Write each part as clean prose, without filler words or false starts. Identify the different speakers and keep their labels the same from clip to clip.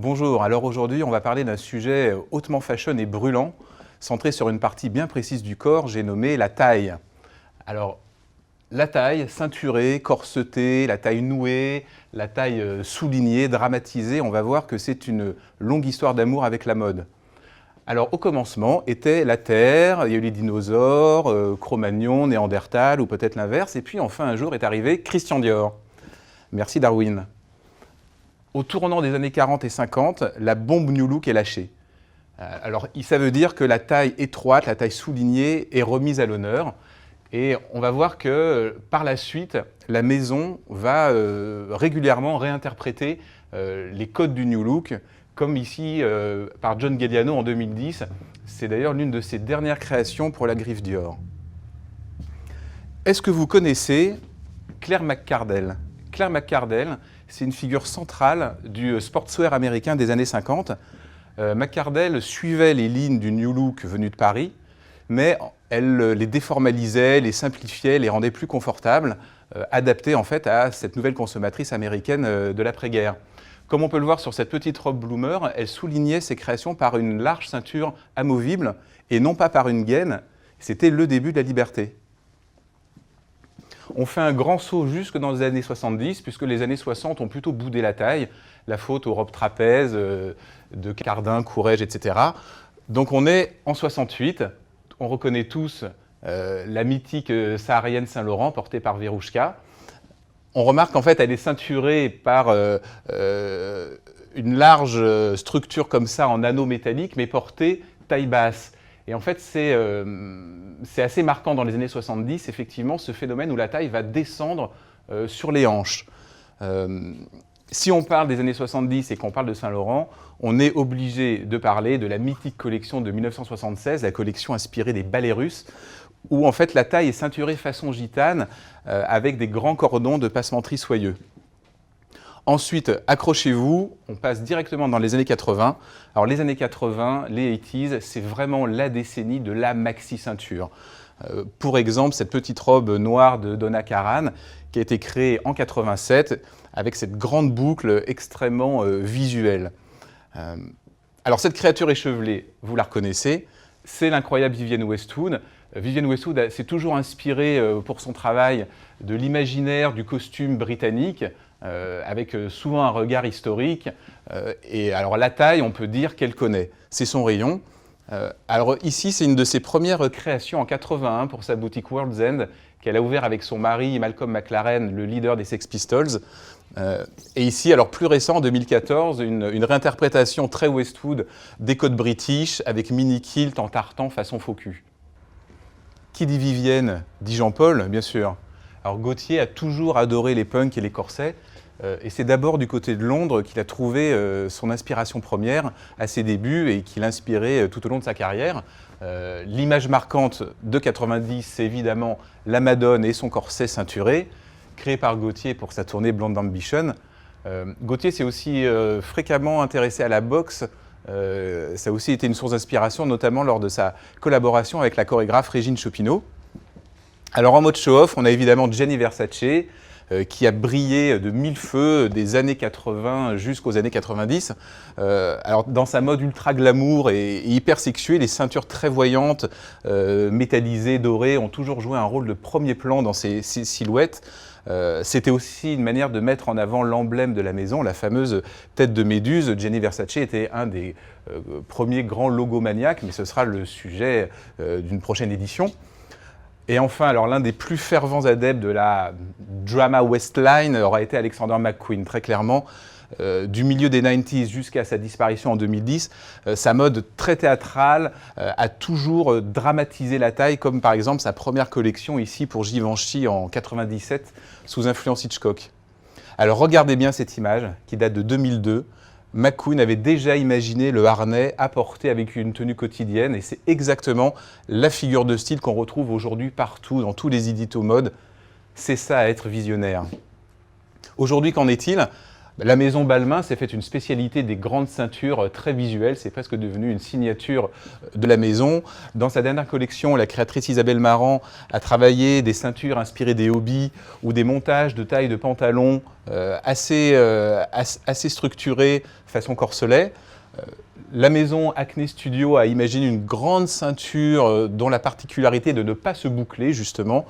Speaker 1: Bonjour, alors aujourd'hui on va parler d'un sujet hautement fashion et brûlant, centré sur une partie bien précise du corps, j'ai nommé la taille. Alors la taille ceinturée, corsetée, la taille nouée, la taille soulignée, dramatisée, on va voir que c'est une longue histoire d'amour avec la mode. Alors au commencement était la Terre, il y a eu les dinosaures, Cro-Magnon, Néandertal ou peut-être l'inverse, et puis enfin un jour est arrivé Christian Dior. Merci Darwin. Au tournant des années 40 et 50, la bombe New Look est lâchée. Alors, ça veut dire que la taille étroite, la taille soulignée est remise à l'honneur. Et on va voir que par la suite, la maison va régulièrement réinterpréter les codes du New Look, comme ici par John Galliano en 2010. C'est d'ailleurs l'une de ses dernières créations pour la griffe Dior. Est-ce que vous connaissez Claire McCardell ? Claire McCardell, c'est une figure centrale du sportswear américain des années 50. McCardell suivait les lignes du New Look venu de Paris, mais elle les déformalisait, les simplifiait, les rendait plus confortables, adaptées en fait à cette nouvelle consommatrice américaine de l'après-guerre. Comme on peut le voir sur cette petite robe Bloomer, elle soulignait ses créations par une large ceinture amovible et non pas par une gaine. C'était le début de la liberté. On fait un grand saut jusque dans les années 70, puisque les années 60 ont plutôt boudé la taille, la faute aux robes trapèzes de Cardin, Courrèges, etc. Donc on est en 68, on reconnaît tous la mythique saharienne Saint-Laurent portée par Verouchka. On remarque qu'en fait elle est ceinturée par une large structure comme ça en anneaux métalliques, mais portée taille basse. Et en fait, c'est assez marquant dans les années 70, effectivement, ce phénomène où la taille va descendre sur les hanches. Si on parle des années 70 et qu'on parle de Saint-Laurent, on est obligé de parler de la mythique collection de 1976, la collection inspirée des ballets russes, où en fait la taille est ceinturée façon gitane avec des grands cordons de passementerie soyeux. Ensuite, accrochez-vous, on passe directement dans les années 80. Alors les années 80, les 80s, c'est vraiment la décennie de la maxi-ceinture. Pour exemple, cette petite robe noire de Donna Karan, qui a été créée en 87, avec cette grande boucle extrêmement visuelle. Alors cette créature échevelée, vous la reconnaissez, c'est l'incroyable Vivienne Westwood. Vivienne Westwood s'est toujours inspirée pour son travail de l'imaginaire du costume britannique, avec souvent un regard historique. Et alors la taille, on peut dire qu'elle connaît. C'est son rayon. Alors ici, c'est une de ses premières créations en 81 pour sa boutique World's End, qu'elle a ouvert avec son mari Malcolm McLaren, le leader des Sex Pistols. Et ici, alors plus récent, en 2014, une réinterprétation très Westwood des codes british, avec mini kilt en tartan façon faux cul. Qui dit Vivienne, dit Jean-Paul, bien sûr. Alors Gaultier a toujours adoré les punks et les corsets, et c'est d'abord du côté de Londres qu'il a trouvé son inspiration première à ses débuts et qui l'inspirait tout au long de sa carrière. L'image marquante de 90, c'est évidemment la Madone et son corset ceinturé, créé par Gaultier pour sa tournée Blonde Ambition. Gaultier s'est aussi fréquemment intéressé à la boxe. Ça a aussi été une source d'inspiration, notamment lors de sa collaboration avec la chorégraphe Régine Chopinot. Alors en mode show-off, on a évidemment Gianni Versace, qui a brillé de mille feux des années 80 jusqu'aux années 90. Alors dans sa mode ultra glamour et hyper sexuée, les ceintures très voyantes, métallisées, dorées, ont toujours joué un rôle de premier plan dans ces silhouettes. C'était aussi une manière de mettre en avant l'emblème de la maison, la fameuse tête de Méduse. Gianni Versace était un des premiers grands logomaniaques, mais ce sera le sujet d'une prochaine édition. Et enfin, alors l'un des plus fervents adeptes de la drama Westline aura été Alexander McQueen, très clairement. Du milieu des 90s jusqu'à sa disparition en 2010, sa mode très théâtrale a toujours dramatisé la taille, comme par exemple sa première collection ici pour Givenchy en 97, sous influence Hitchcock. Alors regardez bien cette image qui date de 2002. McQueen avait déjà imaginé le harnais à porter avec une tenue quotidienne et c'est exactement la figure de style qu'on retrouve aujourd'hui partout, dans tous les éditos mode. C'est ça, être visionnaire. Aujourd'hui, qu'en est-il ? La maison Balmain s'est fait une spécialité des grandes ceintures très visuelles, c'est presque devenu une signature de la maison. Dans sa dernière collection, la créatrice Isabelle Marant a travaillé des ceintures inspirées des hobbies ou des montages de taille de pantalons assez structurés façon corselet. La maison Acné Studio a imaginé une grande ceinture dont la particularité est de ne pas se boucler justement.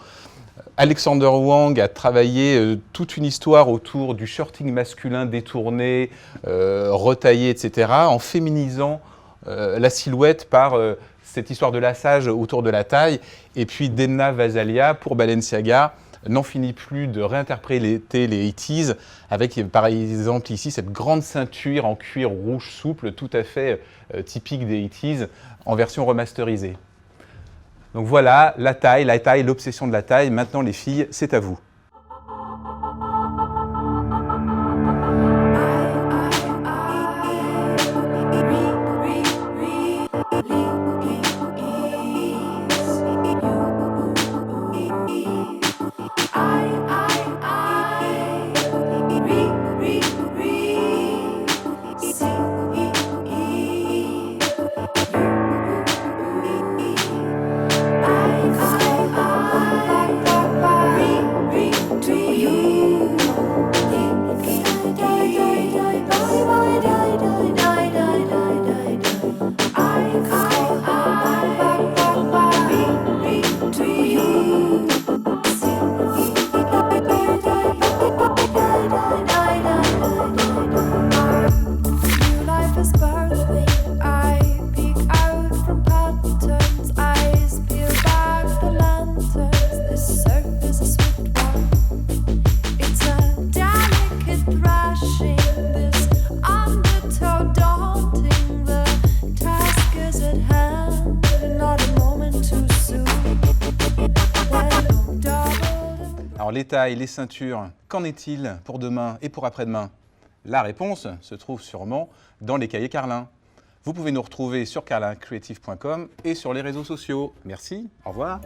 Speaker 1: Alexander Wang a travaillé toute une histoire autour du shorting masculin détourné, retaillé, etc., en féminisant la silhouette par cette histoire de lassage autour de la taille. Et puis Demna Gvasalia, pour Balenciaga, n'en finit plus de réinterpréter les 80s, avec par exemple ici cette grande ceinture en cuir rouge souple, tout à fait typique des 80s, en version remasterisée. Donc voilà, la taille, l'obsession de la taille. Maintenant les filles, c'est à vous. Alors les tailles, les ceintures, qu'en est-il pour demain et pour après-demain? La réponse se trouve sûrement dans les cahiers Carlin. Vous pouvez nous retrouver sur carlincreative.com et sur les réseaux sociaux. Merci, au revoir.